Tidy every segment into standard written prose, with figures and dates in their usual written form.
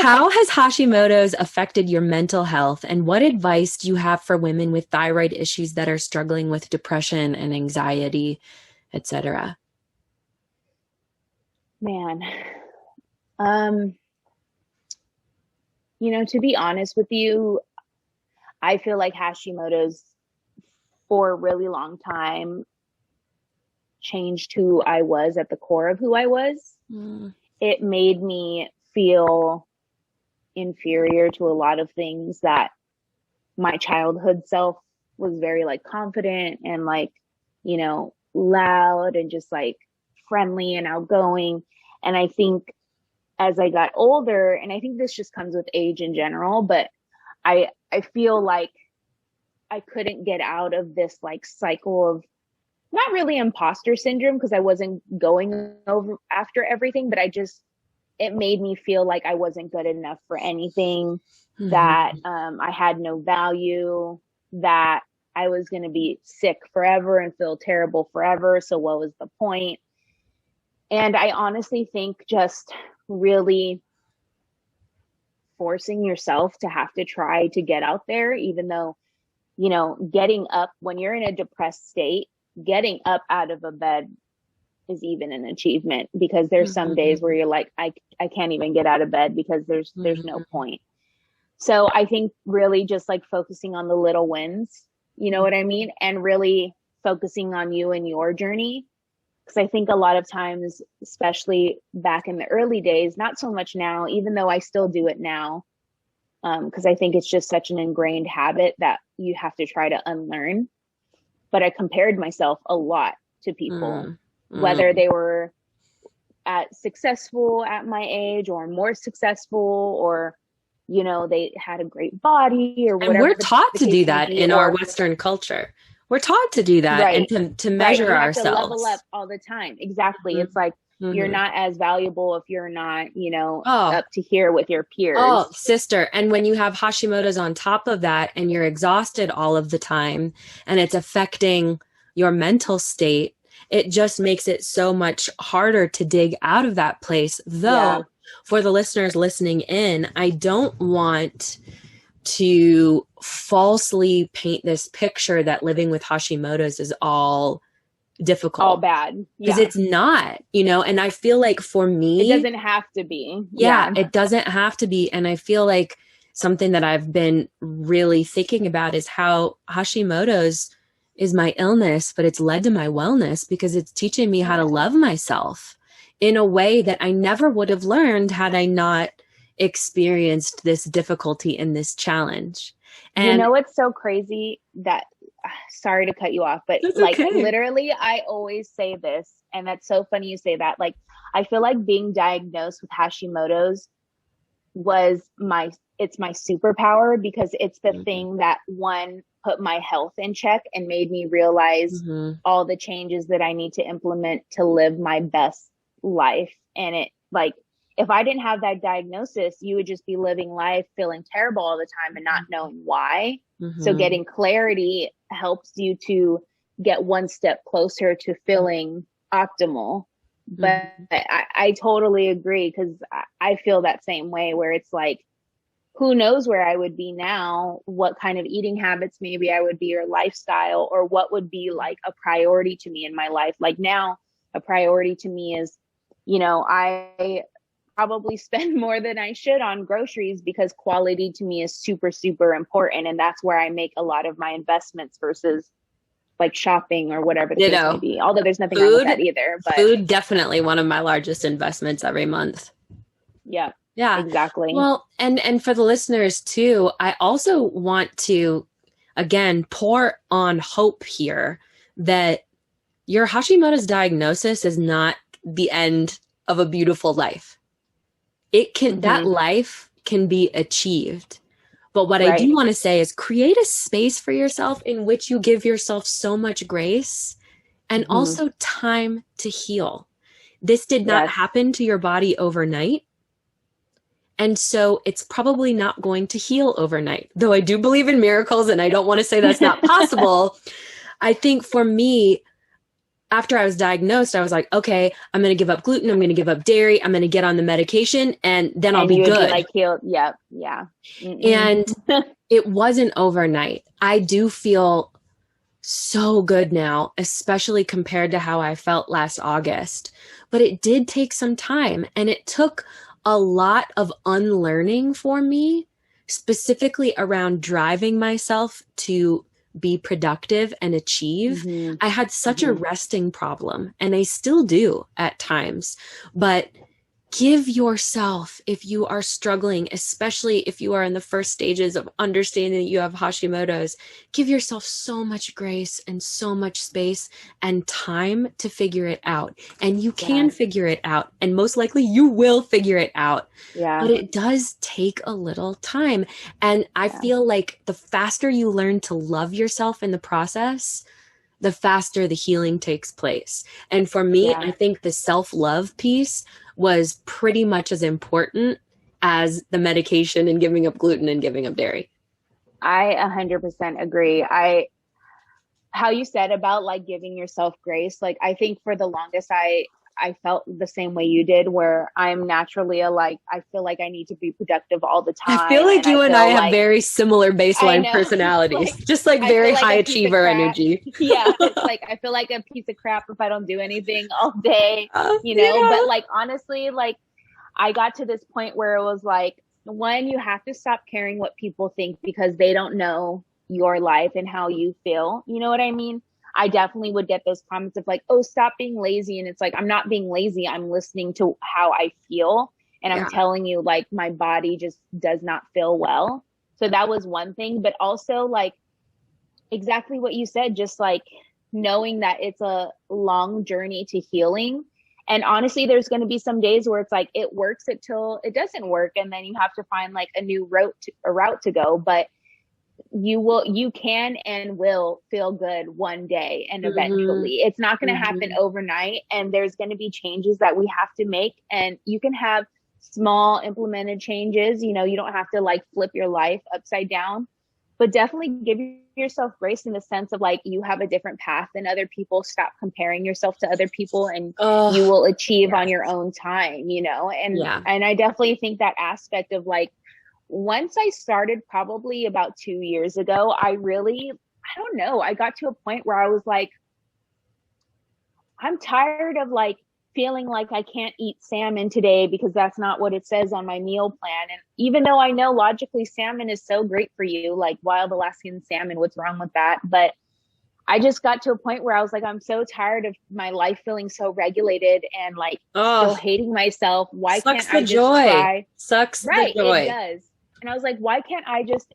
How has Hashimoto's affected your mental health, and what advice do you have for women with thyroid issues that are struggling with depression and anxiety, etc.? Man, to be honest with you, I feel like Hashimoto's for a really long time changed who I was at the core of who I was. It made me feel inferior to a lot of things that my childhood self was very like confident and like, loud and just like friendly and outgoing. And I think as I got older, and I think this just comes with age in general, but I feel like I couldn't get out of this like cycle of not really imposter syndrome because I wasn't going over after everything, but it made me feel like I wasn't good enough for anything, that I had no value, that I was going to be sick forever and feel terrible forever. So what was the point? And I honestly think just really forcing yourself to have to try to get out there, even though, getting up when you're in a depressed state, getting up out of a bed is even an achievement, because there's some days where you're like, I can't even get out of bed because there's no point. So I think really just like focusing on the little wins, you know what I mean? And really focusing on you and your journey. Because I think a lot of times, especially back in the early days, not so much now, even though I still do it now, because I think it's just such an ingrained habit that you have to try to unlearn. But I compared myself a lot to people, whether they were successful at my age or more successful, or, they had a great body or whatever. And we're taught to do that in our Western culture. We're taught to do that, right, and to measure ourselves. To level up all the time. Exactly. It's like you're not as valuable if you're not, up to here with your peers. Oh, sister. And when you have Hashimoto's on top of that and you're exhausted all of the time and it's affecting your mental state, it just makes it so much harder to dig out of that place. Though, for the listeners listening in, I don't want to falsely paint this picture that living with Hashimoto's is all difficult, all bad, because it's not, and I feel like for me, it doesn't have to be. It doesn't have to be. And I feel like something that I've been really thinking about is how Hashimoto's is my illness, but it's led to my wellness, because it's teaching me how to love myself in a way that I never would have learned had I not experienced this difficulty and this challenge. And it's so crazy that, sorry to cut you off, but literally I always say this, and that's so funny you say that. Like, I feel like being diagnosed with Hashimoto's it's my superpower, because it's the thing that put my health in check and made me realize all the changes that I need to implement to live my best life. And it, like, if I didn't have that diagnosis, you would just be living life feeling terrible all the time and not knowing why. So getting clarity helps you to get one step closer to feeling optimal. But I totally agree, because I feel that same way, where it's like, who knows where I would be now, what kind of eating habits maybe I would be, or lifestyle, or what would be like a priority to me in my life. Like now, a priority to me is, I probably spend more than I should on groceries, because quality to me is super, super important. And that's where I make a lot of my investments versus like shopping or whatever the case may be. Although there's nothing wrong with that either. But food, definitely one of my largest investments every month. Yeah. Yeah, exactly. Well, and for the listeners too, I also want to, again, pour on hope here that your Hashimoto's diagnosis is not the end of a beautiful life. It can, that life can be achieved. But what I do want to say is create a space for yourself in which you give yourself so much grace and also time to heal. This did not happen to your body overnight. And so it's probably not going to heal overnight. Though I do believe in miracles and I don't want to say that's not possible. I think for me, after I was diagnosed, I was like, okay, I'm going to give up gluten. I'm going to give up dairy. I'm going to get on the medication and then I'll be good. Be like healed. Yep. Yeah. And it wasn't overnight. I do feel so good now, especially compared to how I felt last August. But it did take some time, and it took a lot of unlearning for me, specifically around driving myself to be productive and achieve. I had such a resting problem, and I still do at times, but give yourself, if you are struggling, especially if you are in the first stages of understanding that you have Hashimoto's, give yourself so much grace and so much space and time to figure it out. And you can figure it out, and most likely you will figure it out. But it does take a little time. And I feel like the faster you learn to love yourself in the process, the faster the healing takes place. And for me, I think the self-love piece was pretty much as important as the medication and giving up gluten and giving up dairy. I 100% agree. How you said about like giving yourself grace, like I think for the longest I felt the same way you did, where I'm naturally I feel like I need to be productive all the time. I feel like you and I have very similar baseline personalities, just like very high achiever energy. It's like, I feel like a piece of crap if I don't do anything all day, but like, honestly, like I got to this point where it was like, one, you have to stop caring what people think because they don't know your life and how you feel. You know what I mean? I definitely would get those comments of like, oh, stop being lazy. And it's like, I'm not being lazy. I'm listening to how I feel. And I'm telling you, like, my body just does not feel well. So that was one thing. But also, like, exactly what you said, just like knowing that it's a long journey to healing. And honestly, there's going to be some days where it's like it works until it doesn't work. And then you have to find like a new route to go. But you can and will feel good one day, and eventually it's not going to happen overnight, and there's going to be changes that we have to make, and you can have small implemented changes. You don't have to like flip your life upside down, but definitely give yourself grace in the sense of like, you have a different path than other people. Stop comparing yourself to other people, and you will achieve on your own time, and I definitely think that aspect of like, once I started probably about 2 years ago, I don't know, I got to a point where I was like, I'm tired of like feeling like I can't eat salmon today because that's not what it says on my meal plan. And even though I know logically salmon is so great for you, like wild Alaskan salmon, what's wrong with that? But I just got to a point where I was like, I'm so tired of my life feeling so regulated and like still hating myself. Why can't I just try? Sucks the joy. It does. And I was like, why can't I just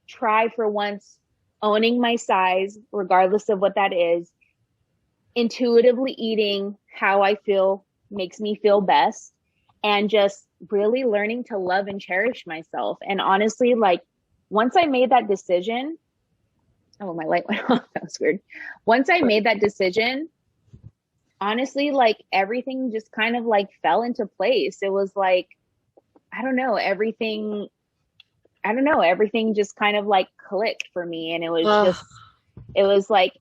try for once owning my size, regardless of what that is, intuitively eating how I feel makes me feel best, and just really learning to love and cherish myself. And honestly, like once I made that decision, oh, my light went off. That was weird. Once I made that decision, honestly, like everything just kind of like fell into place. It was like, I don't know, everything just kind of like clicked for me. And it was like,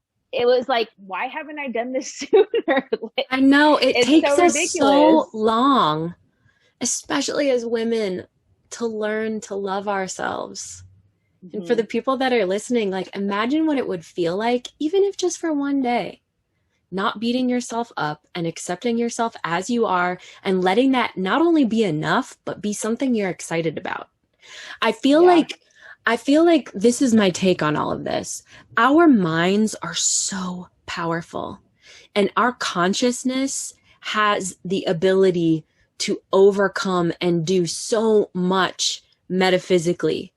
why haven't I done this sooner? Like, I know it takes us so long, especially as women, to learn to love ourselves. And for the people that are listening, like imagine what it would feel like, even if just for one day, not beating yourself up and accepting yourself as you are, and letting that not only be enough, but be something you're excited about. I feel like this is my take on all of this. Our minds are so powerful, and our consciousness has the ability to overcome and do so much metaphysically,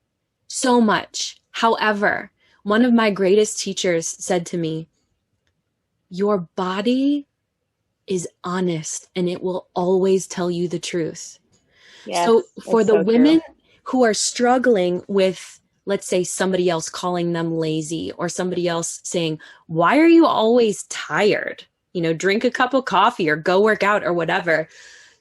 so much. However, one of my greatest teachers said to me, your body is honest and it will always tell you the truth. Yes, so for the women who are struggling with, let's say, somebody else calling them lazy, or somebody else saying, why are you always tired? Drink a cup of coffee or go work out or whatever.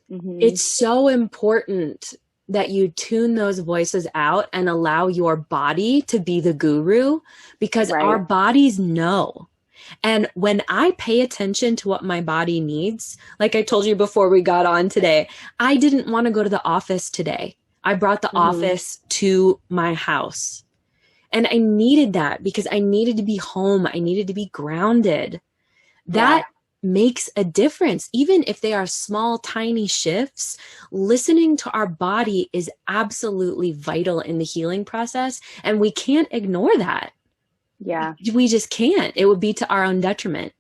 It's so important that you tune those voices out and allow your body to be the guru, because our bodies know. And when I pay attention to what my body needs, like I told you before we got on today, I didn't want to go to the office today. I brought the office to my house. And I needed that because I needed to be home. I needed to be grounded. That makes a difference. Even if they are small, tiny shifts, listening to our body is absolutely vital in the healing process. And we can't ignore that. Yeah. We just can't. It would be to our own detriment.